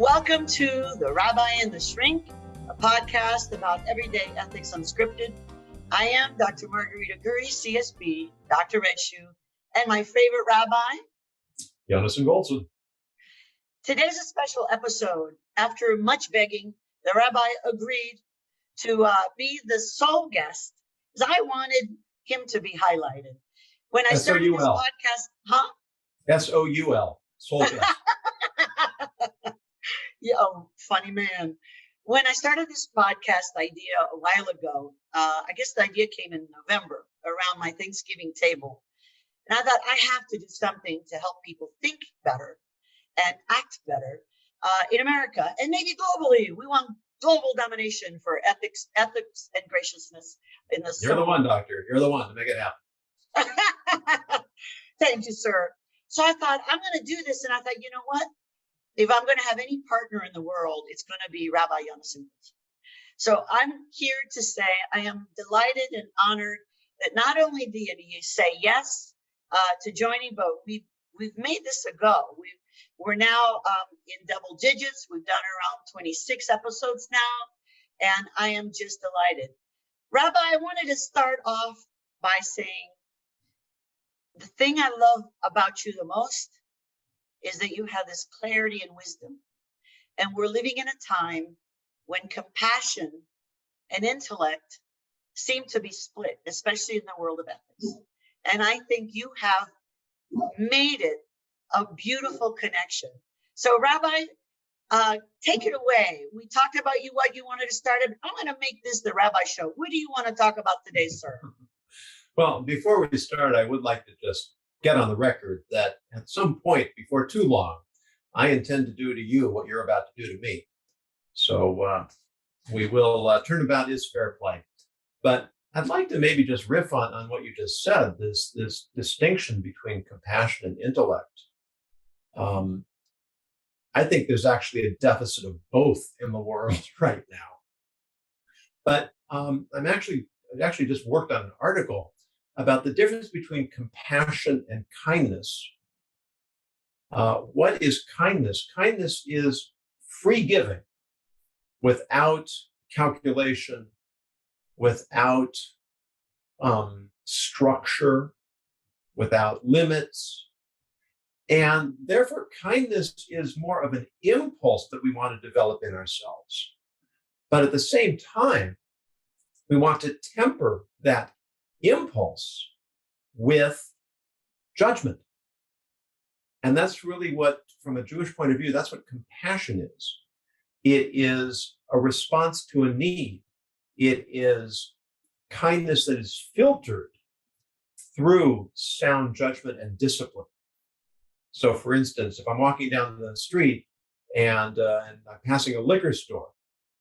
Welcome to the Rabbi and The Shrink, a podcast about everyday ethics unscripted. I am Dr. Margarita Gurri, CSB, Dr. Red Shoe, and my favorite rabbi, Yonason Goldson. Today's a special episode. After much begging, the rabbi agreed to be the sole guest, because I wanted him to be highlighted. When I started this podcast, S-O-U-L, sole guest. Yeah, funny man. When I started this podcast idea a while ago, I guess the idea came in November around my Thanksgiving table. And I thought I have to do something to help people think better and act better in America and maybe globally. We want global domination for ethics and graciousness in the You're the one, doctor. You're the one to make it happen. Thank you, sir. So I thought, I'm going to do this. And I thought, you know what? If I'm going to have any partner in the world, it's going to be Rabbi Yonason. So I'm here to say I am delighted and honored that not only did you say yes to joining, but we've made this a go. We're now in double digits. We've done around 26 episodes now, and I am just delighted. Rabbi, I wanted to start off by saying the thing I love about you the most is that you have this clarity and wisdom. And we're living in a time when compassion and intellect seem to be split, especially in the world of ethics. And I think you have made it a beautiful connection. So Rabbi, take it away. We talked about what you wanted to start. I'm going to make this the Rabbi show. What do you want to talk about today, sir? Well, before we start, I would like to just get on the record that at some point before too long, I intend to do to you what you're about to do to me. So we will turnabout is fair play. But I'd like to maybe just riff on what you just said, this distinction between compassion and intellect. I think there's actually a deficit of both in the world right now. But I actually just worked on an article about the difference between compassion and kindness. What is kindness? Kindness is free giving without calculation, without structure, without limits. And therefore, kindness is more of an impulse that we want to develop in ourselves. But at the same time, we want to temper that impulse with judgment. And that's really what, from a Jewish point of view, that's what compassion is. It is a response to a need. It is kindness that is filtered through sound judgment and discipline. So for instance, if I'm walking down the street and I'm passing a liquor store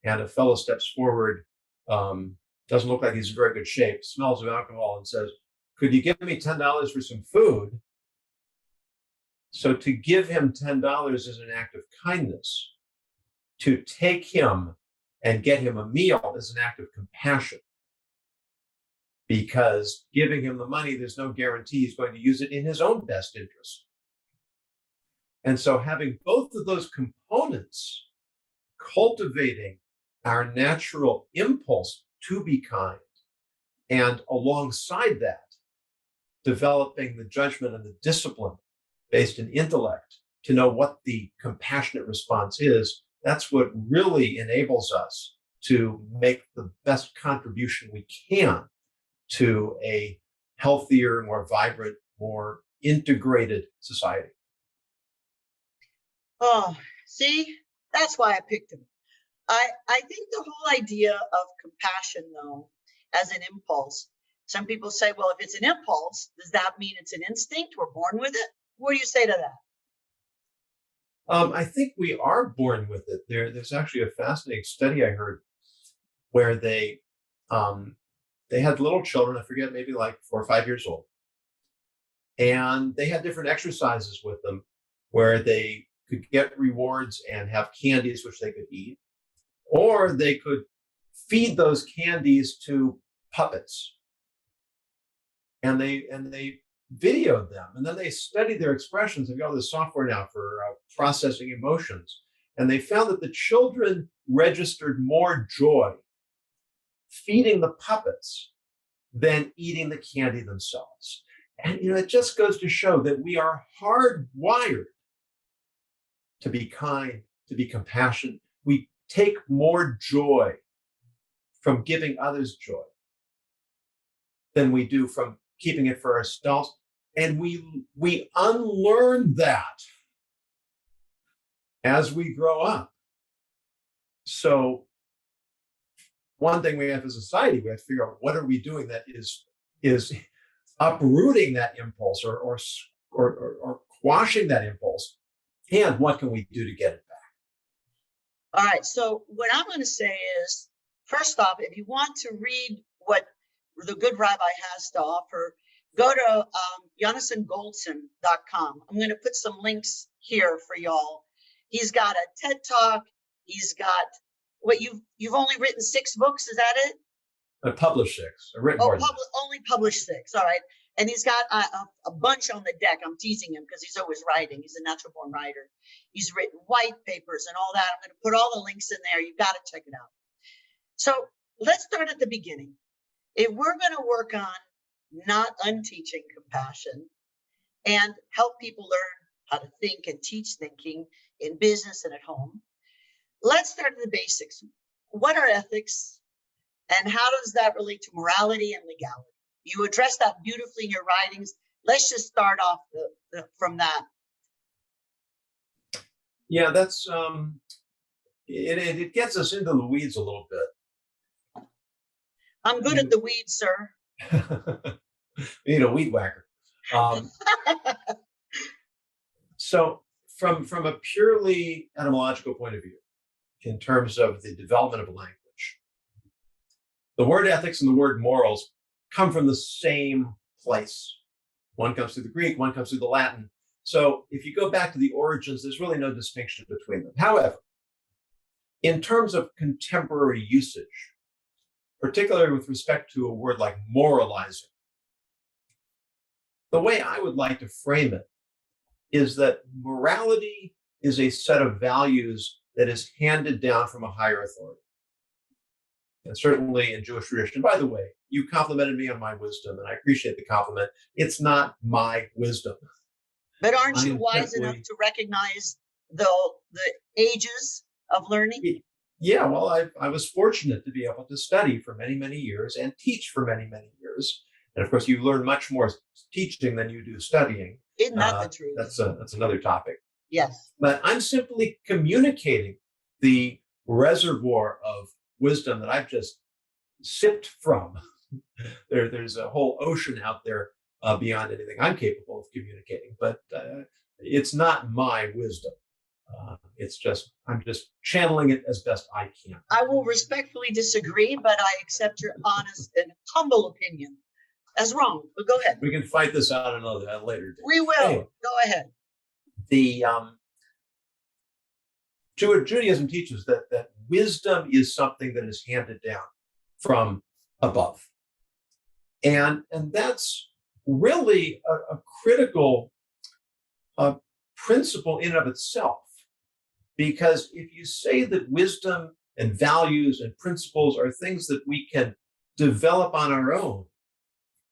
and a fellow steps forward, doesn't look like he's in very good shape, smells of alcohol, and says, "Could you give me $10 for some food?" So to give him $10 is an act of kindness. To take him and get him a meal is an act of compassion. Because giving him the money, there's no guarantee he's going to use it in his own best interest. And so having both of those components, cultivating our natural impulse to be kind, and alongside that, developing the judgment and the discipline based in intellect to know what the compassionate response is, that's what really enables us to make the best contribution we can to a healthier, more vibrant, more integrated society. Oh, see, that's why I picked him. I think the whole idea of compassion, though, as an impulse, some people say, well, if it's an impulse, does that mean it's an instinct? We're born with it? What do you say to that? I think we are born with it. There's actually a fascinating study I heard where they had little children, I forget, maybe like 4 or 5 years old. And they had different exercises with them where they could get rewards and have candies which they could eat, or they could feed those candies to puppets. And they videoed them, and then they studied their expressions. They've got all this software now for processing emotions. And they found that the children registered more joy feeding the puppets than eating the candy themselves. And it just goes to show that we are hardwired to be kind, to be compassionate. We take more joy from giving others joy than we do from keeping it for ourselves. And we unlearn that as we grow up. So one thing we have as a society, we have to figure out what are we doing that is uprooting that impulse or quashing that impulse, and what can we do to get it back? All right. So what I'm going to say is, first off, if you want to read what the good rabbi has to offer, go to YonasonGoldson.com. I'm going to put some links here for y'all. He's got a TED Talk. He's got what you've only written 6 books. Is that it? I published 6. I've written more. Only published 6. All right. And he's got a bunch on the deck. I'm teasing him because he's always writing. He's a natural born writer. He's written white papers and all that. I'm going to put all the links in there. You've got to check it out. So let's start at the beginning. If we're going to work on not unteaching compassion and help people learn how to think and teach thinking in business and at home, let's start at the basics. What are ethics, and how does that relate to morality and legality? You address that beautifully in your writings. Let's just start off from that. Yeah, that's it gets us into the weeds a little bit. I'm good at the weeds, sir. We need a weed whacker. So from a purely etymological point of view, in terms of the development of language, the word ethics and the word morals come from the same place. One comes through the Greek, one comes through the Latin. So if you go back to the origins, there's really no distinction between them. However, in terms of contemporary usage, particularly with respect to a word like moralizing, the way I would like to frame it is that morality is a set of values that is handed down from a higher authority. And certainly in Jewish tradition, by the way, you complimented me on my wisdom, and I appreciate the compliment. It's not my wisdom. But aren't you wise enough to recognize the ages of learning? Yeah, well, I was fortunate to be able to study for many, many years and teach for many, many years. And of course, you learn much more teaching than you do studying. Isn't that the truth? That's another topic. Yes. But I'm simply communicating the reservoir of wisdom that I've just sipped from. There's a whole ocean out there beyond anything I'm capable of communicating, but it's not my wisdom. I'm just channeling it as best I can. I will respectfully disagree, but I accept your honest and humble opinion as wrong. But go ahead. We can fight this out another later day. We will. Anyway, go ahead. The Judaism teaches that wisdom is something that is handed down from above. And that's really a critical principle in and of itself. Because if you say that wisdom and values and principles are things that we can develop on our own,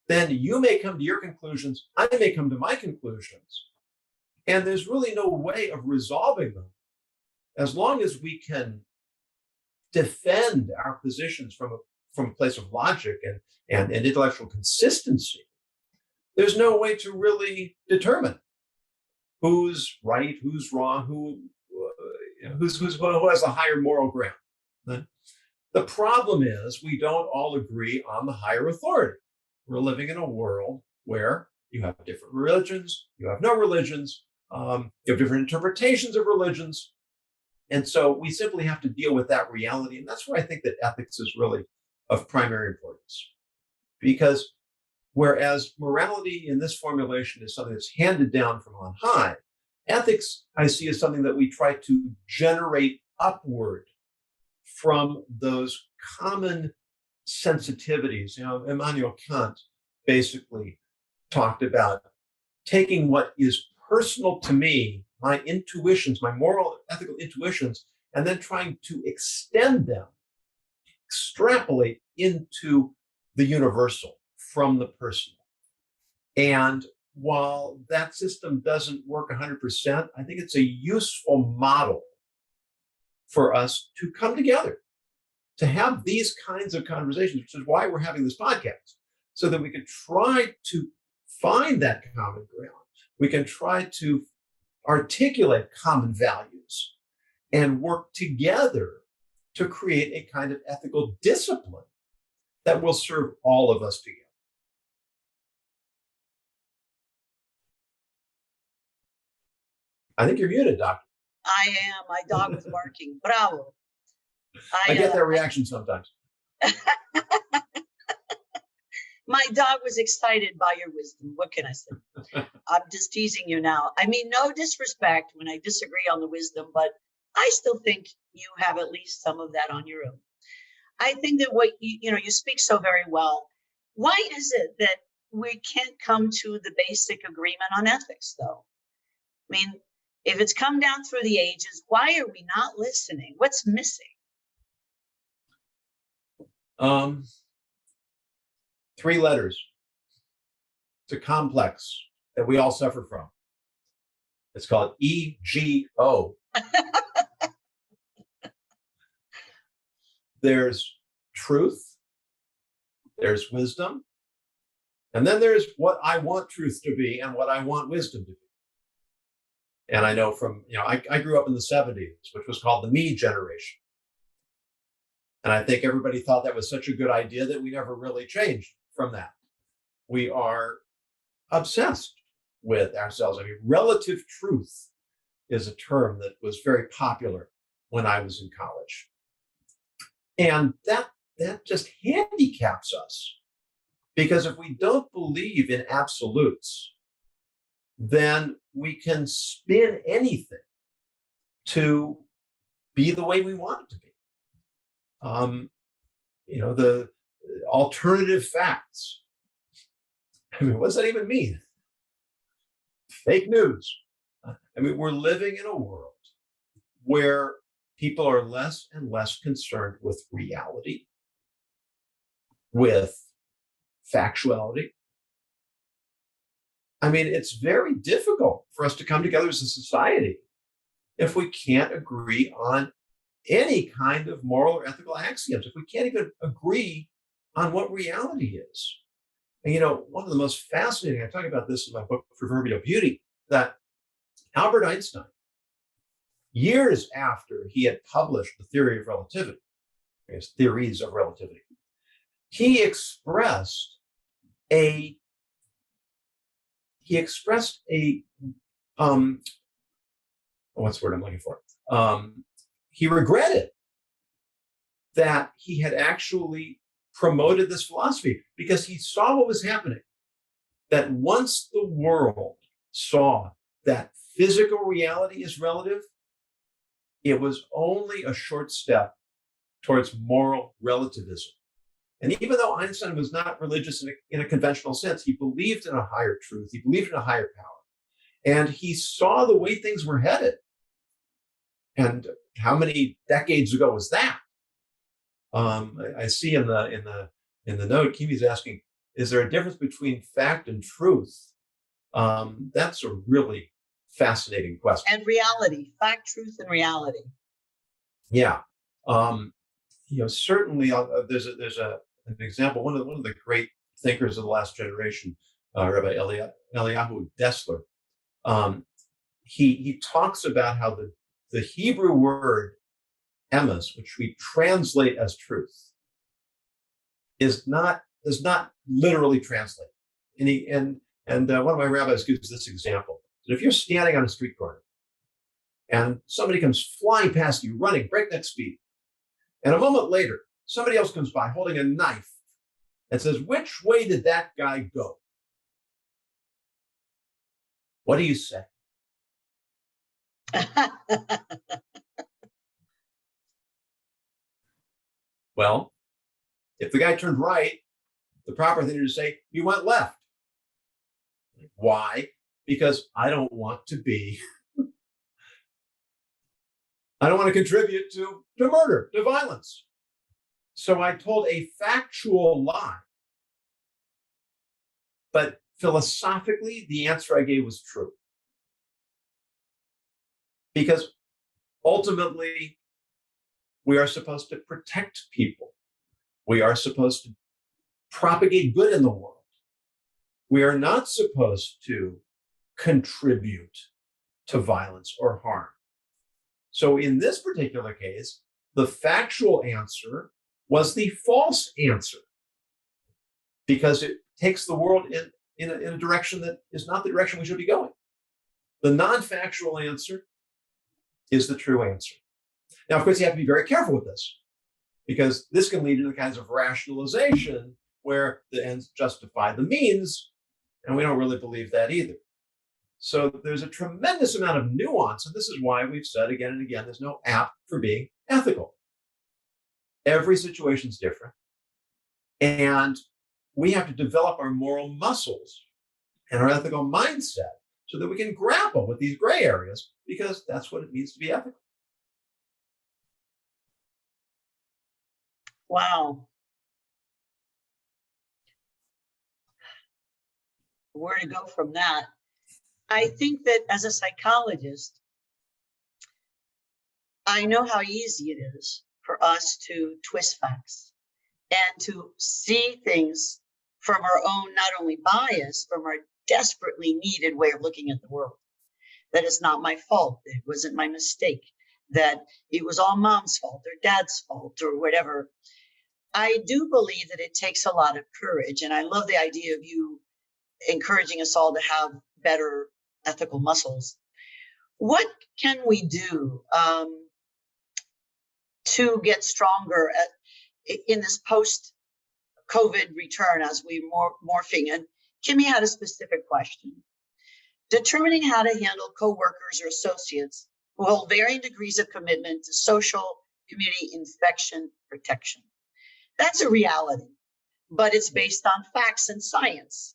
then you may come to your conclusions, I may come to my conclusions. And there's really no way of resolving them as long as we can defend our positions from a place of logic and intellectual consistency. There's no way to really determine who's right, who's wrong, who has the higher moral ground. The problem is we don't all agree on the higher authority. We're living in a world where you have different religions, you have no religions, you have different interpretations of religions. And so we simply have to deal with that reality. And that's where I think that ethics is really of primary importance. Because whereas morality in this formulation is something that's handed down from on high, ethics I see as something that we try to generate upward from those common sensitivities. Immanuel Kant basically talked about taking what is personal to me my intuitions, my moral, ethical intuitions, and then trying to extend them, extrapolate into the universal from the personal. And while that system doesn't work 100%, I think it's a useful model for us to come together, to have these kinds of conversations, which is why we're having this podcast, so that we can try to find that common ground. We can try to articulate common values and work together to create a kind of ethical discipline that will serve all of us together. I think you're muted, Doctor. I am. My dog was barking. Bravo. I get that reaction sometimes. My dog was excited by your wisdom. What can I say? I'm just teasing you now. I mean, no disrespect when I disagree on the wisdom, but I still think you have at least some of that on your own. I think that what you speak so very well. Why is it that we can't come to the basic agreement on ethics, though? I mean, if it's come down through the ages, why are we not listening? What's missing? 3 letters. It's a complex that we all suffer from. It's called EGO. There's truth, there's wisdom, and then there's what I want truth to be and what I want wisdom to be. And I know from, I grew up in the 70s, which was called the me generation. And I think everybody thought that was such a good idea that we never really changed from that. We are obsessed with ourselves. I mean, relative truth is a term that was very popular when I was in college. And that just handicaps us. Because if we don't believe in absolutes, then we can spin anything to be the way we want it to be. The alternative facts. I mean, what does that even mean? Fake news. I mean, we're living in a world where people are less and less concerned with reality, with factuality. I mean, it's very difficult for us to come together as a society if we can't agree on any kind of moral or ethical axioms, if we can't even agree on what reality is. And, one of the most fascinating, I talk about this in my book, Proverbial Beauty, that Albert Einstein, years after he had published the theory of relativity, his theories of relativity, he expressed a what's the word I'm looking for? He regretted that he had actually promoted this philosophy because he saw what was happening. That once the world saw that physical reality is relative, it was only a short step towards moral relativism. And even though Einstein was not religious in a conventional sense, he believed in a higher truth, he believed in a higher power, and he saw the way things were headed. And how many decades ago was that? I see in the note, Kimi's asking, is there a difference between fact and truth? That's a really fascinating question. And reality, fact, truth, and reality. Yeah. Certainly there's an example. One of the great thinkers of the last generation, Rabbi Eliyahu Dessler, he talks about how the Hebrew word emes, which we translate as truth, does not literally translate. And one of my rabbis gives this example: that if you're standing on a street corner and somebody comes flying past you, running breakneck speed, and a moment later somebody else comes by holding a knife and says, "Which way did that guy go?" What do you say? Well, if the guy turned right, the proper thing to say, "He went left." Why? Because I don't want to be I don't want to contribute to murder, to violence. So I told a factual lie. But philosophically, the answer I gave was true. Because ultimately, we are supposed to protect people. We are supposed to propagate good in the world. We are not supposed to contribute to violence or harm. So in this particular case, the factual answer was the false answer because it takes the world in a direction that is not the direction we should be going. The non-factual answer is the true answer. Now, of course, you have to be very careful with this because this can lead to the kinds of rationalization where the ends justify the means, and we don't really believe that either. So there's a tremendous amount of nuance, and this is why we've said again and again, there's no app for being ethical. Every situation is different, and we have to develop our moral muscles and our ethical mindset so that we can grapple with these gray areas, because that's what it means to be ethical. Wow. Where to go from that? I think that as a psychologist, I know how easy it is for us to twist facts and to see things from our own, not only bias, from our desperately needed way of looking at the world. That it's not my fault, it wasn't my mistake, that it was all mom's fault or dad's fault or whatever. I do believe that it takes a lot of courage. And I love the idea of you encouraging us all to have better ethical muscles. What can we do to get stronger in this post-COVID return as we morphing? And Kimmy had a specific question. Determining how to handle coworkers or associates who hold varying degrees of commitment to social community infection protection. That's a reality, but it's based on facts and science.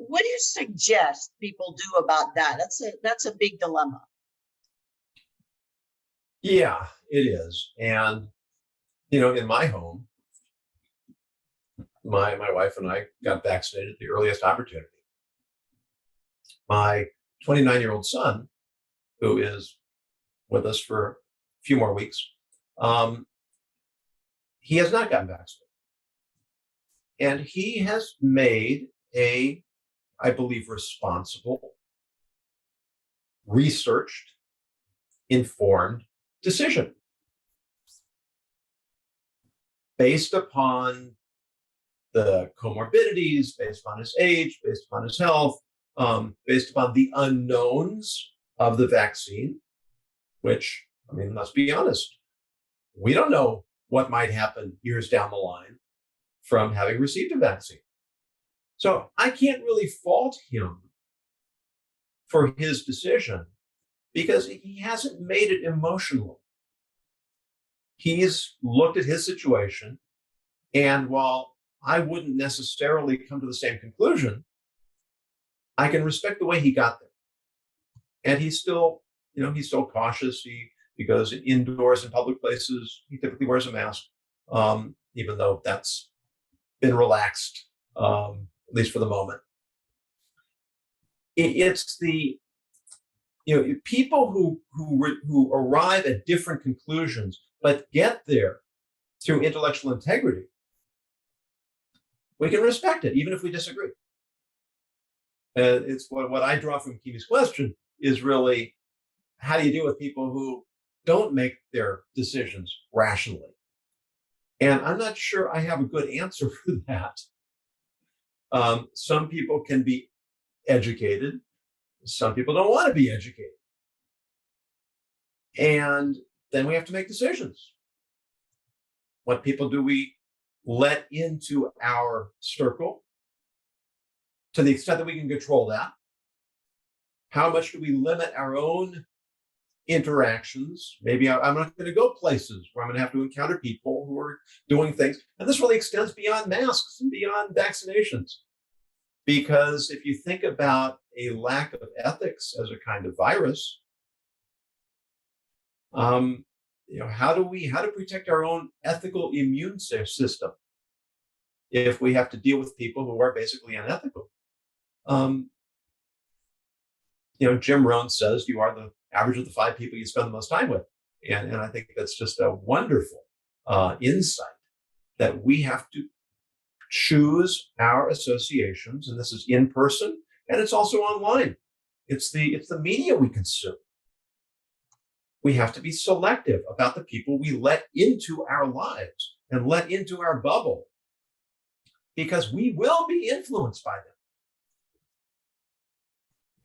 What do you suggest people do about that? That's a big dilemma. Yeah, it is. And, in my home, my wife and I got vaccinated at the earliest opportunity. My 29-year-old son, who is with us for a few more weeks, he has not gotten vaccinated. And he has made I believe, responsible, researched, informed decision based upon the comorbidities, based upon his age, based upon his health, based upon the unknowns of the vaccine, which, let's be honest, we don't know what might happen years down the line from having received a vaccine. So I can't really fault him for his decision because he hasn't made it emotionally. He's looked at his situation, and while I wouldn't necessarily come to the same conclusion, I can respect the way he got there. And he's still cautious. He goes indoors in public places. He typically wears a mask, even though that's been relaxed, at least for the moment. It's the people who arrive at different conclusions but get there through intellectual integrity. We can respect it, even if we disagree. It's what I draw from Kimi's question is really, how do you deal with people who don't make their decisions rationally? And I'm not sure I have a good answer for that. Some people can be educated. Some people don't want to be educated. And then we have to make decisions. What people do we let into our circle to the extent that we can control that? How much do we limit our own interactions? Maybe I'm not going to go places where I'm going to have to encounter people who are doing things. And this really extends beyond masks and beyond vaccinations. Because if you think about a lack of ethics as a kind of virus, How to protect our own ethical immune system if we have to deal with people who are basically unethical. Jim Rohn says you are the average of the 5 people you spend the most time with. And I think that's just a wonderful insight that we have to choose our associations. And this is in person and it's also online. It's the media we consume. We have to be selective about the people we let into our lives and let into our bubble, because we will be influenced by them.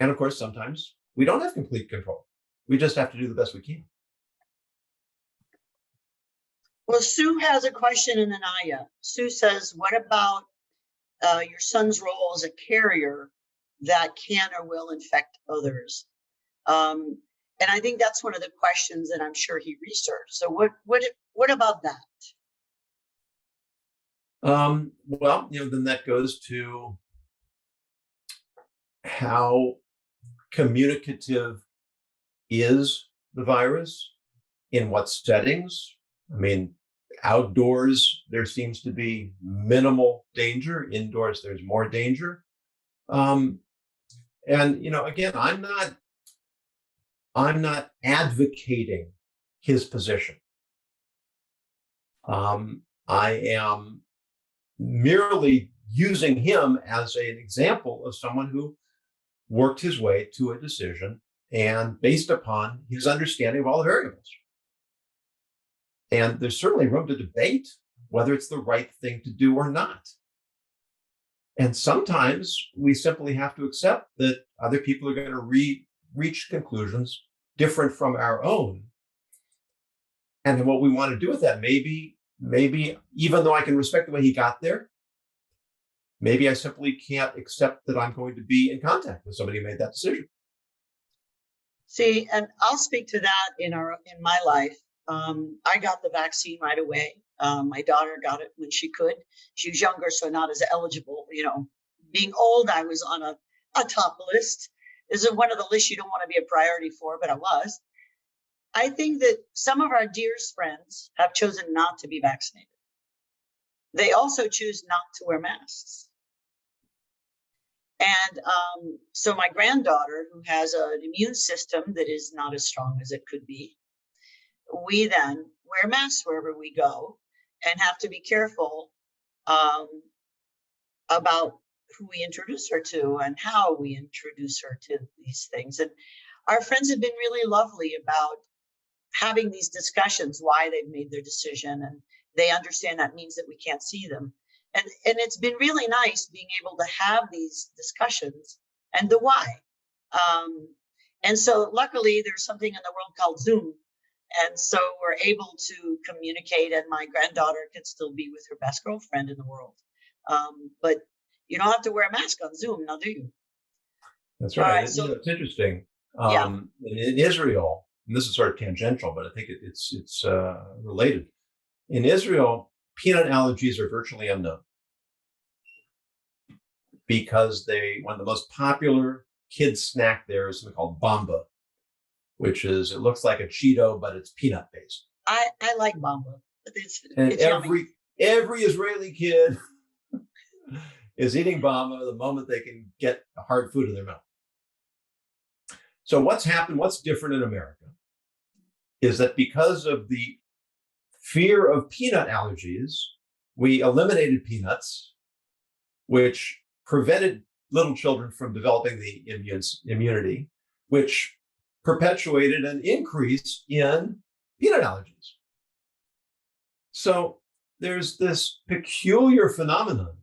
And of course, sometimes we don't have complete control. We just have to do the best we can. Well, Sue has a question in Anaya. Sue says, what about your son's role as a carrier that can or will infect others? And I think that's one of the questions that I'm sure he researched. So what about that? Then that goes to how communicative is the virus, in what settings. I mean, outdoors, there seems to be minimal danger. Indoors, there's more danger. Again, I'm not advocating his position. I am merely using him as an example of someone who worked his way to a decision and based upon his understanding of all the variables. And there's certainly room to debate whether it's the right thing to do or not. And sometimes we simply have to accept that other people are going to reach conclusions different from our own. And what we want to do with that, maybe, even though I can respect the way he got there, maybe I simply can't accept that I'm going to be in contact with somebody who made that decision. See, and I'll speak to that in my life. I got the vaccine right away. My daughter got it when she could. She was younger, so not as eligible. Being old, I was on a top list. This is one of the lists you don't want to be a priority for, but I was. I think that some of our dearest friends have chosen not to be vaccinated. They also choose not to wear masks. And so my granddaughter, who has an immune system that is not as strong as it could be, we then wear masks wherever we go and have to be careful about who we introduce her to and how we introduce her to these things. And our friends have been really lovely about having these discussions, why they've made their decision, and they understand that means that we can't see them. And it's been really nice being able to have these discussions and the why. And so luckily there's something in the world called Zoom. And so we're able to communicate, and my granddaughter can still be with her best girlfriend in the world. But you don't have to wear a mask on Zoom now, do you? That's right. So it's interesting. In Israel, and this is sort of tangential, but I think it's related. In Israel, peanut allergies are virtually unknown because one of the most popular kids snack there is something called bamba, which is, it looks like a Cheeto, but it's peanut based. I like bamba. It's every Israeli kid is eating bamba the moment they can get a hard food in their mouth. So what's different in America is that because of the fear of peanut allergies, we eliminated peanuts, which prevented little children from developing the immunity, which perpetuated an increase in peanut allergies. So there's this peculiar phenomenon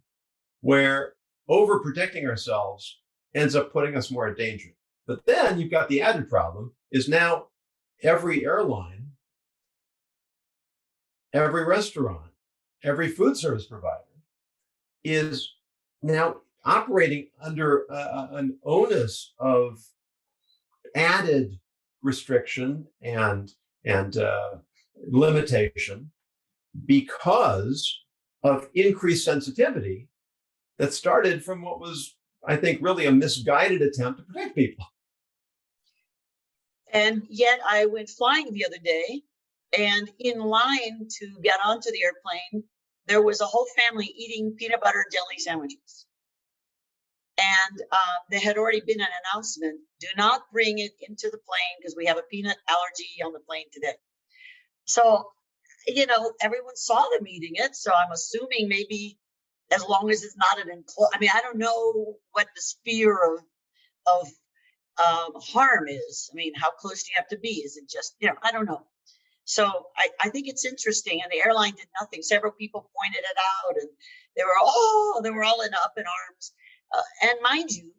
where overprotecting ourselves ends up putting us more at danger. But then you've got the added problem is now every airline, every restaurant, every food service provider is now operating under an onus of added restriction and limitation because of increased sensitivity that started from what was, I think, really a misguided attempt to protect people. And yet I went flying the other day, and in line to get onto the airplane, there was a whole family eating peanut butter jelly sandwiches. And there had already been an announcement, do not bring it into the plane because we have a peanut allergy on the plane today. So, everyone saw them eating it. So I'm assuming maybe as long as it's not I don't know what the sphere of harm is. I mean, how close do you have to be? Is it just, I don't know. So I think it's interesting. And the airline did nothing. Several people pointed it out, and they were all in up in arms. And mind you,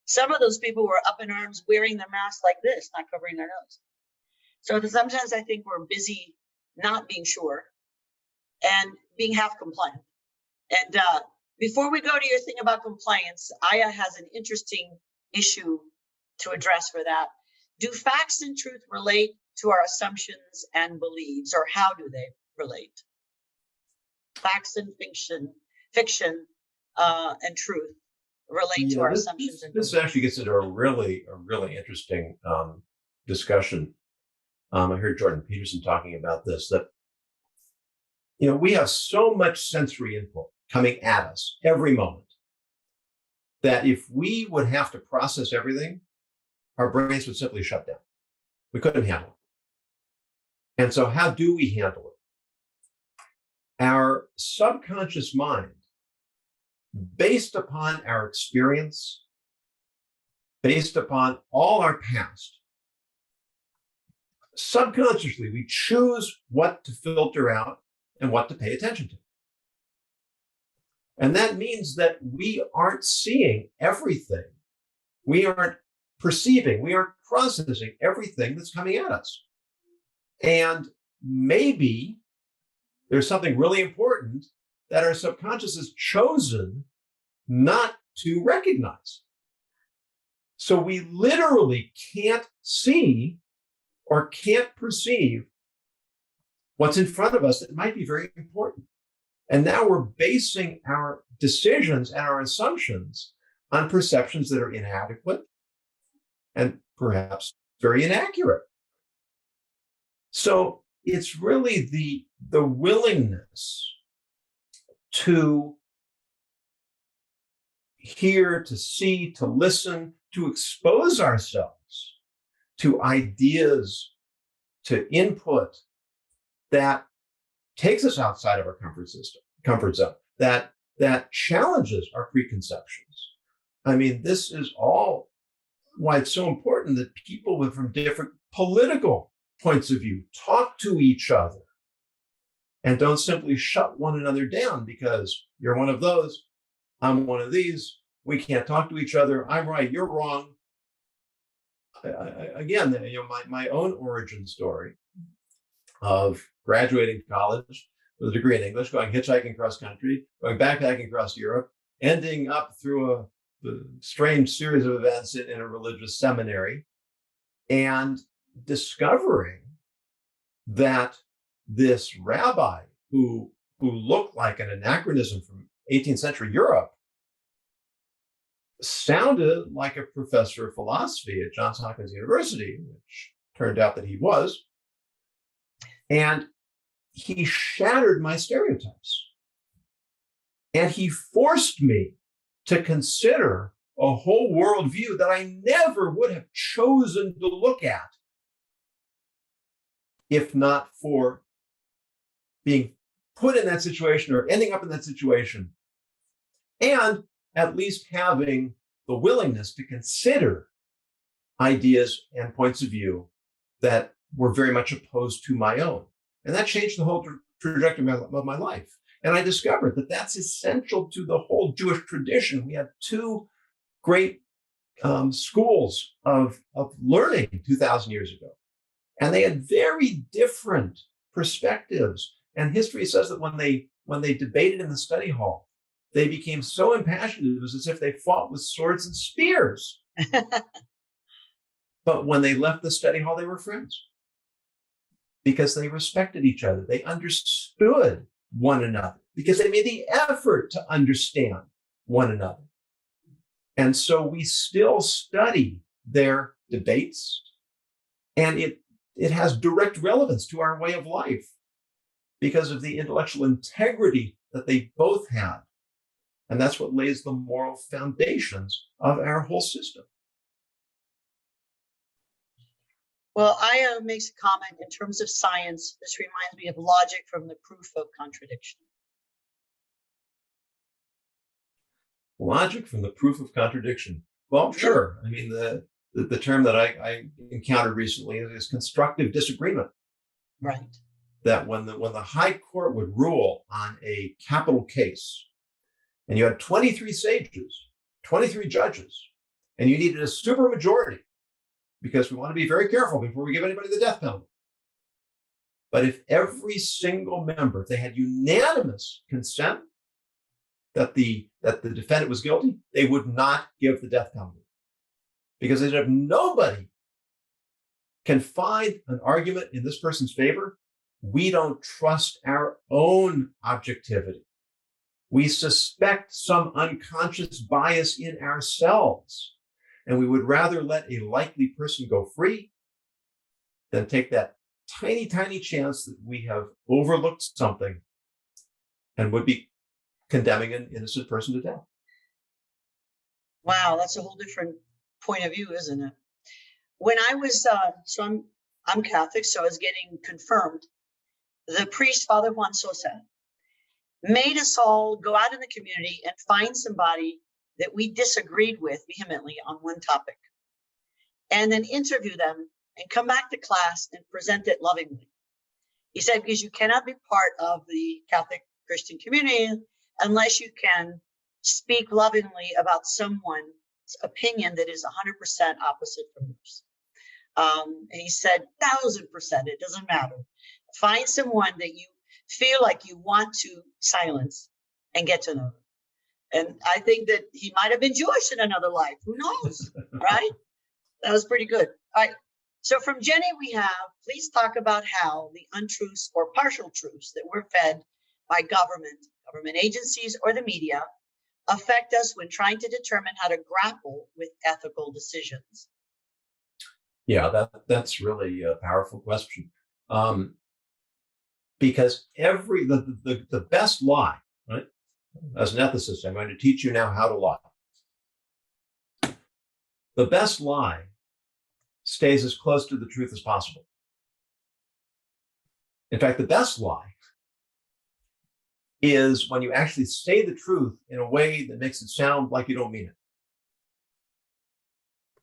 some of those people were up in arms wearing their masks like this, not covering their nose. So sometimes I think we're busy not being sure and being half compliant. And before we go to your thing about compliance, Aya has an interesting issue to address for that. Do facts and truth relate to our assumptions and beliefs, or how do they relate? Facts and fiction and truth relate to our assumptions and beliefs. This actually gets into a really interesting discussion. I heard Jordan Peterson talking about this, that we have so much sensory input coming at us every moment that if we would have to process everything, our brains would simply shut down. We couldn't handle it. And so how do we handle it? Our subconscious mind, based upon our experience, based upon all our past, subconsciously, we choose what to filter out and what to pay attention to. And that means that we aren't seeing everything. We aren't perceiving, we aren't processing everything that's coming at us. And maybe there's something really important that our subconscious has chosen not to recognize. So we literally can't see or can't perceive what's in front of us that might be very important. And now we're basing our decisions and our assumptions on perceptions that are inadequate and perhaps very inaccurate. So it's really the willingness to hear, to see, to listen, to expose ourselves to ideas, to input that takes us outside of our comfort zone, that challenges our preconceptions. I mean, this is all why it's so important that people from different political points of view talk to each other and don't simply shut one another down because you're one of those, I'm one of these, we can't talk to each other, I'm right, you're wrong. Again, my own origin story of graduating college with a degree in English, going hitchhiking across country, going backpacking across Europe, ending up through a strange series of events in a religious seminary, and discovering that this rabbi who looked like an anachronism from 18th century Europe sounded like a professor of philosophy at Johns Hopkins University, which turned out that he was. And he shattered my stereotypes. And he forced me to consider a whole worldview that I never would have chosen to look at if not for being put in that situation or ending up in that situation, and at least having the willingness to consider ideas and points of view that were very much opposed to my own. And that changed the whole trajectory of my life. And I discovered that that's essential to the whole Jewish tradition. We have two great schools of learning 2,000 years ago. And they had very different perspectives. And history says that when they debated in the study hall, they became so impassioned, it was as if they fought with swords and spears. But when they left the study hall, they were friends because they respected each other. They understood one another because they made the effort to understand one another. And so we still study their debates And it has direct relevance to our way of life because of the intellectual integrity that they both had. And that's what lays the moral foundations of our whole system. Well, Aya makes a comment in terms of science. This reminds me of logic from the proof of contradiction. Logic from the proof of contradiction. Well, sure. I mean, the term that I encountered recently is constructive disagreement. Right. That when the high court would rule on a capital case, and you had 23 sages, 23 judges, and you needed a supermajority, because we want to be very careful before we give anybody the death penalty. But if every single member, if they had unanimous consent that the defendant was guilty, they would not give the death penalty. Because if nobody can find an argument in this person's favor, we don't trust our own objectivity. We suspect some unconscious bias in ourselves, and we would rather let a likely person go free than take that tiny, tiny chance that we have overlooked something and would be condemning an innocent person to death. Wow, that's a whole different point of view, isn't it? When I was, I'm Catholic, so I was getting confirmed. The priest, Father Juan Sosa, made us all go out in the community and find somebody that we disagreed with vehemently on one topic, and then interview them and come back to class and present it lovingly. He said, because you cannot be part of the Catholic Christian community unless you can speak lovingly about someone's opinion that is 100% opposite from yours. And he said, 1,000%, it doesn't matter. Find someone that you feel like you want to silence and get to know them. And I think that he might have been Jewish in another life. Who knows, right? That was pretty good. All right. So from Jenny, we have, please talk about how the untruths or partial truths that we're fed by government agencies, or the media affect us when trying to determine how to grapple with ethical decisions. Yeah, that's really a powerful question. Because the best lie, right? As an ethicist, I'm going to teach you now how to lie. The best lie stays as close to the truth as possible. In fact, the best lie is when you actually say the truth in a way that makes it sound like you don't mean it.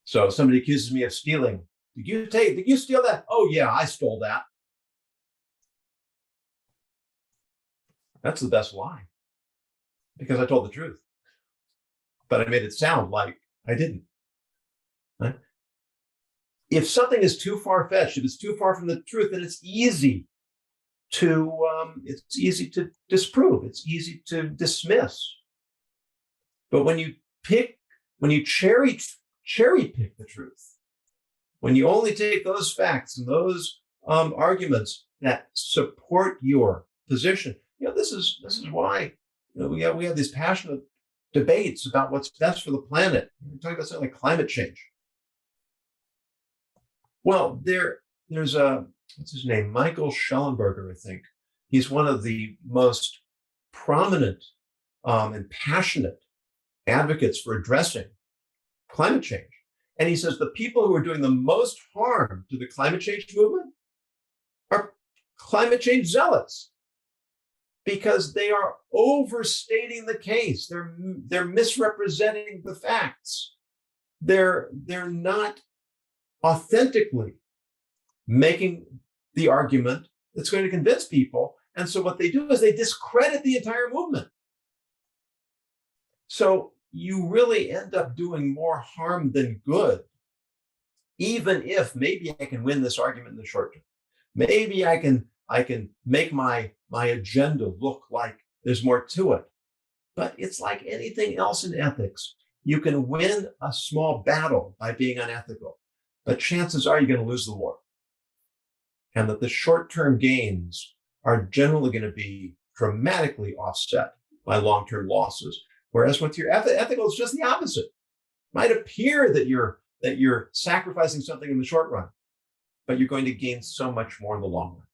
So if somebody accuses me of stealing, did you steal that? Oh yeah, I stole that. That's the best lie, because I told the truth, but I made it sound like I didn't. Right? If something is too far-fetched, if it's too far from the truth, then it's easy to disprove. It's easy to dismiss. But when you cherry pick the truth, when you only take those facts and those arguments that support your position, this is why we have these passionate debates about what's best for the planet. We're talking about something like climate change. Well, there's what's his name? Michael Schellenberger, I think. He's one of the most prominent and passionate advocates for addressing climate change. And he says the people who are doing the most harm to the climate change movement are climate change zealots, because they are overstating the case. They're misrepresenting the facts. They're not authentically making the argument that's going to convince people. And so what they do is they discredit the entire movement. So you really end up doing more harm than good, even if maybe I can win this argument in the short term. Maybe I can make my agenda look like there's more to it. But it's like anything else in ethics. You can win a small battle by being unethical, but chances are you're going to lose the war. And that the short-term gains are generally going to be dramatically offset by long-term losses. Whereas with your ethical, it's just the opposite. It might appear that you're sacrificing something in the short run, but you're going to gain so much more in the long run.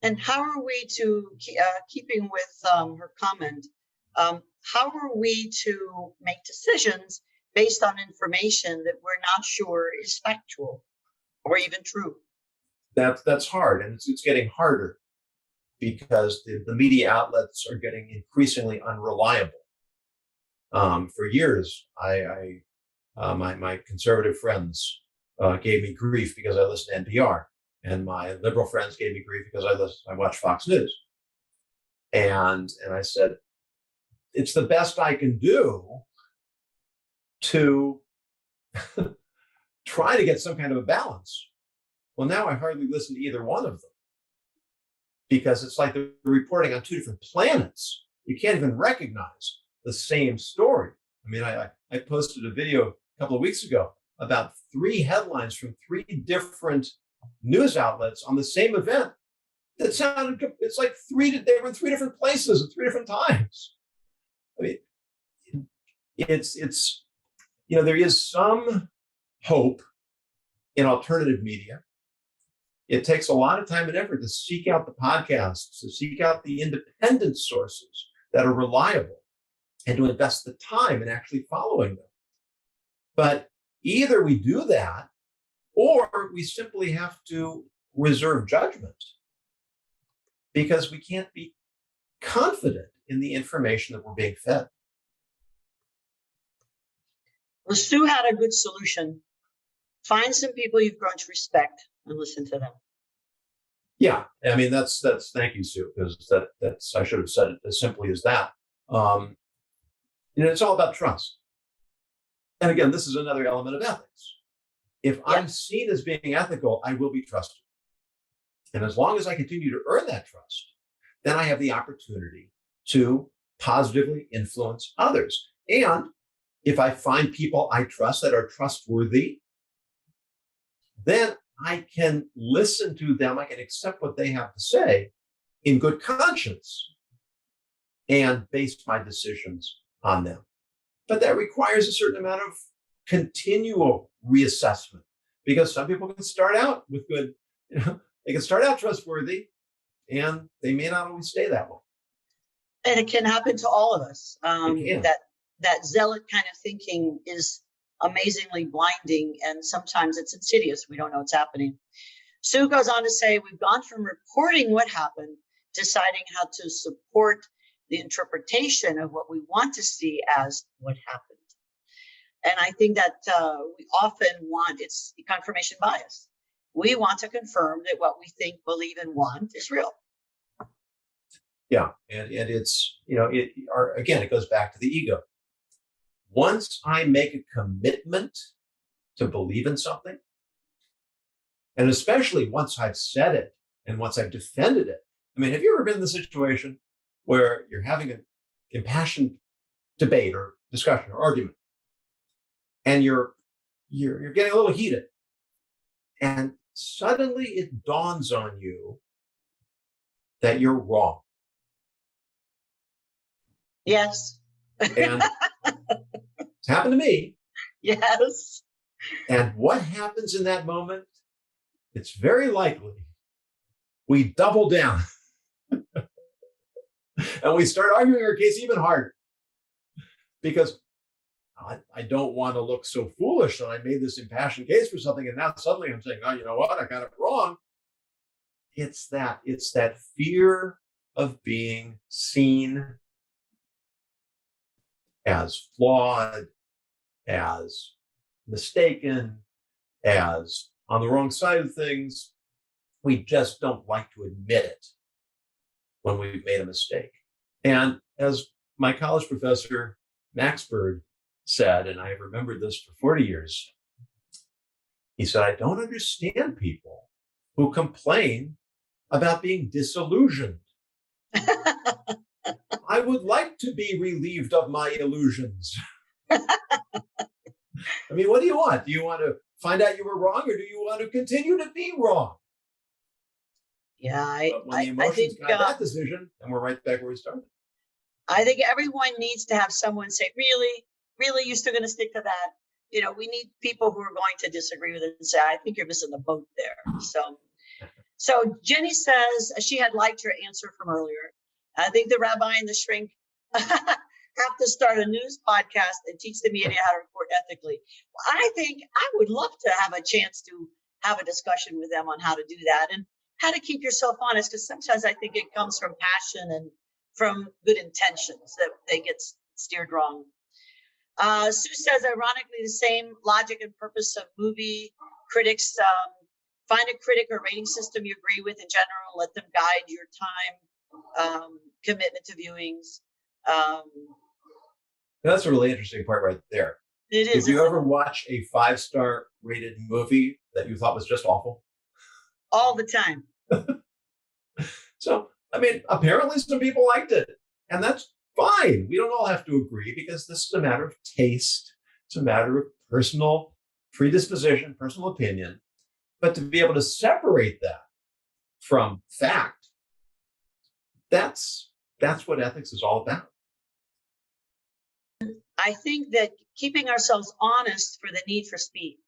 And how are we to, keeping with her comment, how are we to make decisions based on information that we're not sure is factual or even true? That's hard, and it's getting harder because the media outlets are getting increasingly unreliable. For years, my conservative friends gave me grief because I listened to NPR, and my liberal friends gave me grief because I watch Fox News. And I said, it's the best I can do to try to get some kind of a balance. Well, now I hardly listen to either one of them because it's like they're reporting on two different planets. You can't even recognize the same story. I mean, I posted a video a couple of weeks ago about 3 headlines from 3 different news outlets on the same event. That sounded, it's like they were in 3 different places at 3 different times. I mean, it's there is some hope in alternative media. It takes a lot of time and effort to seek out the podcasts, to seek out the independent sources that are reliable, and to invest the time in actually following them. But either we do that, or we simply have to reserve judgment because we can't be confident in the information that we're being fed. Well, Sue had a good solution. Find some people you've grown to respect and listen to them. Yeah, I mean that's thank you, Sue, because that's I should have said it as simply as that. It's all about trust. And again, this is another element of ethics. If I'm seen as being ethical, I will be trusted. And as long as I continue to earn that trust, then I have the opportunity to positively influence others. And if I find people I trust that are trustworthy, then I can listen to them. I can accept what they have to say in good conscience and base my decisions on them. But that requires a certain amount of continual reassessment because some people can start out with good, they can start out trustworthy and they may not always stay that way. And it can happen to all of us. That zealot kind of thinking is amazingly blinding, and sometimes it's insidious. We don't know what's happening. Sue goes on to say, we've gone from reporting what happened, deciding how to support the interpretation of what we want to see as what happened. And I think that we often it's confirmation bias. We want to confirm that what we think, believe, and want is real. Yeah, and it's, it goes back to the ego. Once I make a commitment to believe in something, and especially once I've said it and once I've defended it. I mean, have you ever been in the situation where you're having an impassioned debate or discussion or argument, and you're getting a little heated, and suddenly it dawns on you that you're wrong? Yes. And it's happened to me. Yes. And what happens in that moment? It's very likely we double down and we start arguing our case even harder because I don't want to look so foolish that I made this impassioned case for something and now suddenly I'm saying, oh, you know what? I got it wrong. It's that fear of being seen as flawed, as mistaken, as on the wrong side of things. We just don't like to admit it when we've made a mistake. And as my college professor, Max Bird, said, and I have remembered this for 40 years, he said, I don't understand people who complain about being disillusioned. I would like to be relieved of my illusions. I mean, what do you want? Do you want to find out you were wrong, or do you want to continue to be wrong? Yeah, but when the emotions got that decision, and we're right back where we started. I think everyone needs to have someone say, really, you're still going to stick to that? we need people who are going to disagree with it and say, I think you're missing the boat there. So Jenny says she had liked her answer from earlier. I think the Rabbi and the Shrink have to start a news podcast and teach the media how to report ethically. I think I would love to have a chance to have a discussion with them on how to do that and how to keep yourself honest, because sometimes I think it comes from passion and from good intentions that they get steered wrong. Sue says, ironically, the same logic and purpose of movie critics. Find a critic or rating system you agree with in general. Let them guide your time, commitment to viewings. That's a really interesting part right there. It is. Did you ever watch a 5-star rated movie that you thought was just awful? All the time. So, I mean, apparently some people liked it, and that's fine. We don't all have to agree, because this is a matter of taste. It's a matter of personal predisposition, personal opinion. But to be able to separate that from fact, that's what ethics is all about. I think that keeping ourselves honest for the need for speed.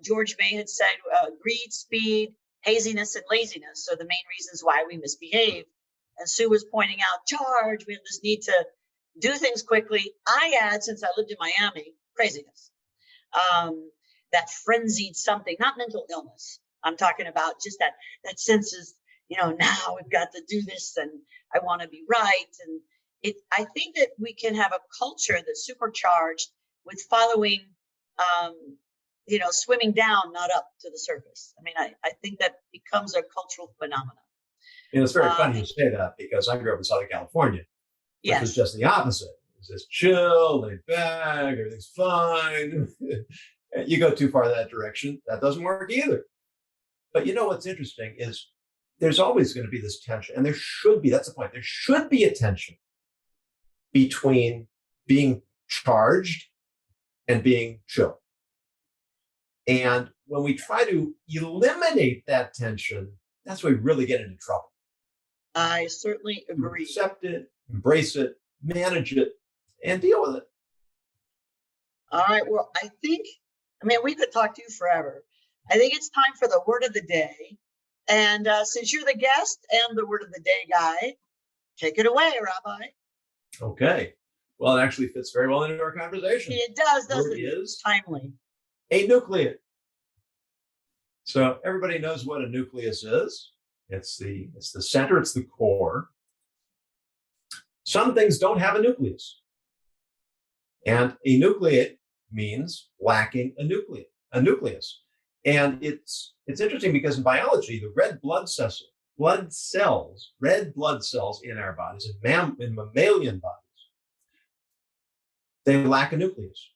George May had said greed, speed, haziness, and laziness are the main reasons why we misbehave. And Sue was pointing out, charge, we have this need to do things quickly. I add, since I lived in Miami, craziness. That frenzied something, not mental illness. I'm talking about just that sense is, now we've got to do this and I want to be right. And I think that we can have a culture that's supercharged with following, swimming down, not up to the surface. I mean, I think that becomes a cultural phenomenon. It's very funny you say that, because I grew up in Southern California, which is just the opposite. It's just chill, laid back, everything's fine. You go too far that direction, that doesn't work either. But what's interesting is there's always going to be this tension, and there should be, that's the point, there should be a tension between being charged and being chill. And when we try to eliminate that tension, that's when we really get into trouble. I certainly agree. Accept it, embrace it, manage it, and deal with it. All right. Well, we could talk to you forever. I think it's time for the word of the day. And since you're the guest and the word of the day guy, take it away, Rabbi. Okay. Well, it actually fits very well into our conversation. It does, doesn't it? It is timely. A nucleus. So everybody knows what a nucleus is. It's the center, it's the core. Some things don't have a nucleus. And a nucleate means lacking a nucleus. And it's interesting because in biology, the red blood cells in our bodies, in mammalian bodies, they lack a nucleus.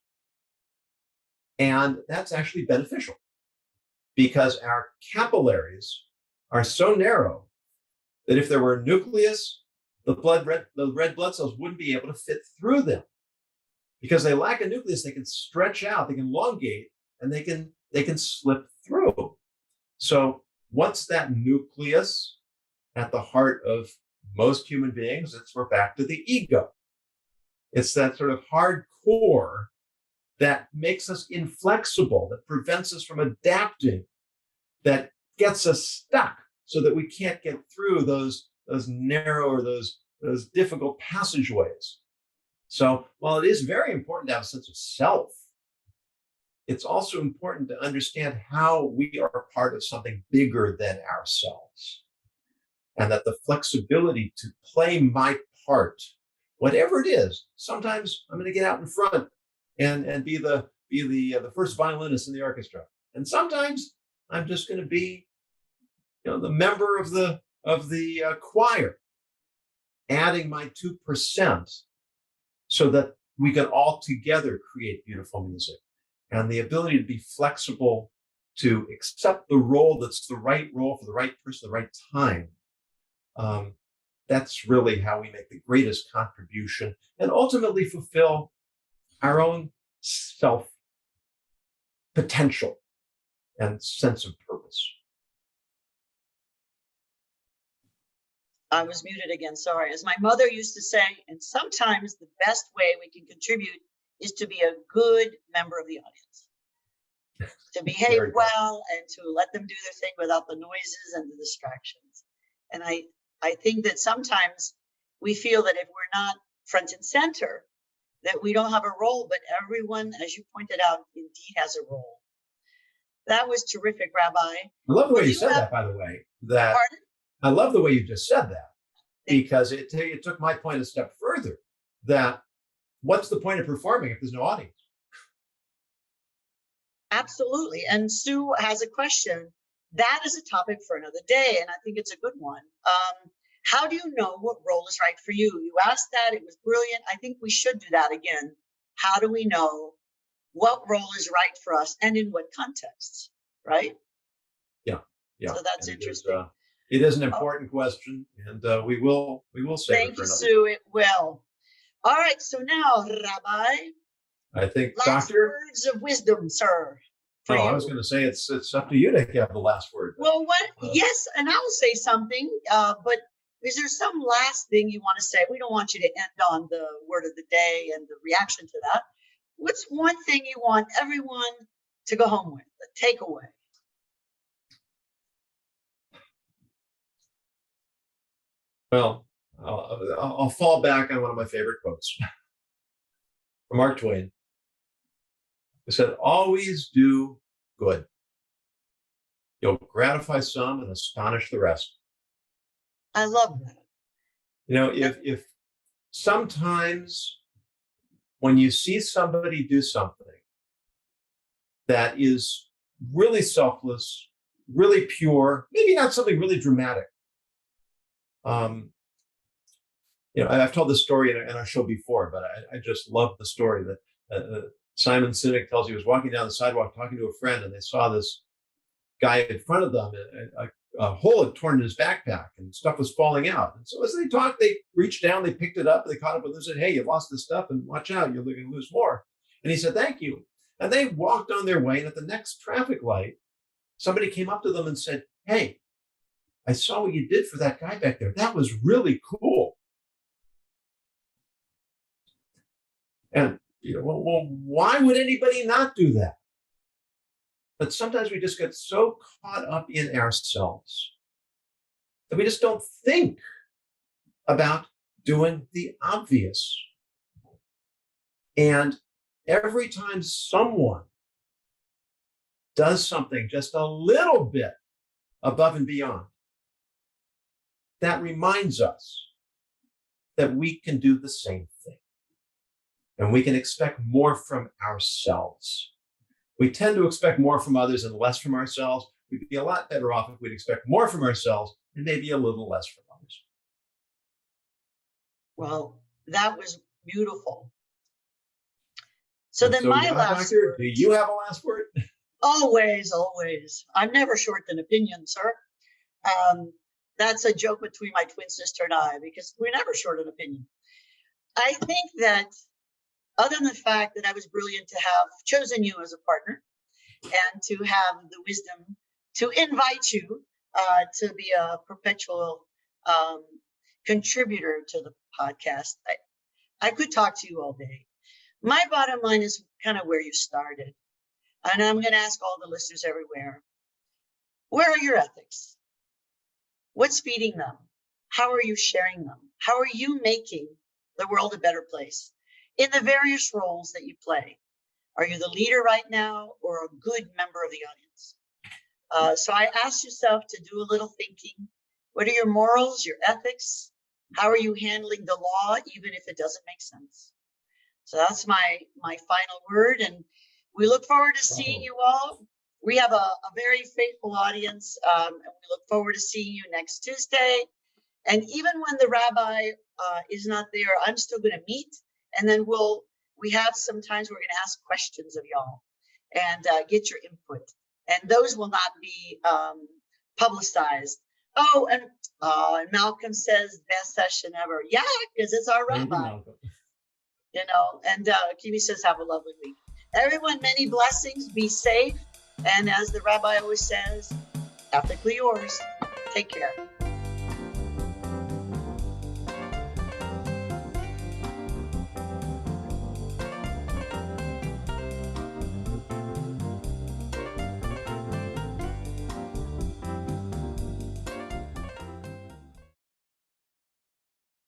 And that's actually beneficial, because our capillaries are so narrow that if there were a nucleus, the red blood cells wouldn't be able to fit through them. Because they lack a nucleus, they can stretch out, they can elongate, and they can slip through. So what's that nucleus at the heart of most human beings? We're back to the ego. It's that sort of hard core that makes us inflexible, that prevents us from adapting, that gets us stuck so that we can't get through those narrow or those difficult passageways. So while it is very important to have a sense of self, it's also important to understand how we are part of something bigger than ourselves. And that the flexibility to play my part, whatever it is, sometimes I'm going to get out in front and be the first violinist in the orchestra. And sometimes I'm just going to be, the member of the choir, adding my 2%, so that we can all together create beautiful music. And the ability to be flexible, to accept the role that's the right role for the right person, the right time. That's really how we make the greatest contribution and ultimately fulfill our own self potential and sense of purpose. I was muted again, sorry. As my mother used to say, and sometimes the best way we can contribute is to be a good member of the audience, to behave well and to let them do their thing without the noises and the distractions. And I think that sometimes we feel that if we're not front and center, that we don't have a role, but everyone, as you pointed out, indeed has a role. That was terrific, Rabbi. I love the way you said that, by the way. Pardon? I love the way you just said that, because it took my point a step further, that what's the point of performing if there's no audience? Absolutely. And Sue has a question. That is a topic for another day, and I think it's a good one. How do you know what role is right for you? You asked that. It was brilliant. I think we should do that again. How do we know what role is right for us and in what contexts, right? Yeah. So that's interesting. It is an important question, and we will save Thank it for you, another. Sue. It will. All right. So now, Rabbi, I think last Doctor words of wisdom, sir. I was going to say it's up to you to have the last word. Well, yes, and I will say something, but is there some last thing you want to say? We don't want you to end on the word of the day and the reaction to that. What's one thing you want everyone to go home with, a takeaway? Well, I'll fall back on one of my favorite quotes from Mark Twain. He said, "Always do good. You'll gratify some and astonish the rest." I love that. You know, if sometimes when you see somebody do something that is really selfless, really pure, maybe not something really dramatic. I've told this story in our show before, but I just love the story that Simon Sinek tells. He was walking down the sidewalk talking to a friend, and they saw this guy in front of them. A hole had torn in his backpack, and stuff was falling out. And so as they talked, they reached down, they picked it up, they caught up with him and said, "Hey, you lost this stuff, and watch out, you're going to lose more." And he said, "Thank you." And they walked on their way, and at the next traffic light, somebody came up to them and said, "Hey, I saw what you did for that guy back there. That was really cool." And well, why would anybody not do that? But sometimes we just get so caught up in ourselves that we just don't think about doing the obvious. And every time someone does something just a little bit above and beyond, that reminds us that we can do the same thing. And we can expect more from ourselves. We tend to expect more from others and less from ourselves. We'd be a lot better off if we'd expect more from ourselves and maybe a little less from others. Well, that was beautiful. So then my last word. Do you have a last word? Always, always. I'm never short an opinion, sir. That's a joke between my twin sister and I, because we're never short an opinion. I think that other than the fact that I was brilliant to have chosen you as a partner and to have the wisdom to invite you to be a perpetual contributor to the podcast, I could talk to you all day. My bottom line is kind of where you started. And I'm going to ask all the listeners everywhere, where are your ethics? What's feeding them? How are you sharing them? How are you making the world a better place in the various roles that you play? Are you the leader right now or a good member of the audience? So I asked yourself to do a little thinking. What are your morals, your ethics? How are you handling the law, even if it doesn't make sense? So that's my final word. And we look forward to seeing you all. We have a very faithful audience, and we look forward to seeing you next Tuesday. And even when the rabbi is not there, I'm still going to meet. And then we have sometimes we're going to ask questions of y'all and get your input. And those will not be publicized. Oh, and Malcolm says best session ever. Yeah, because it's our rabbi. And Kimi says have a lovely week. Everyone, many blessings. Be safe. And as the rabbi always says, ethically yours. Take care.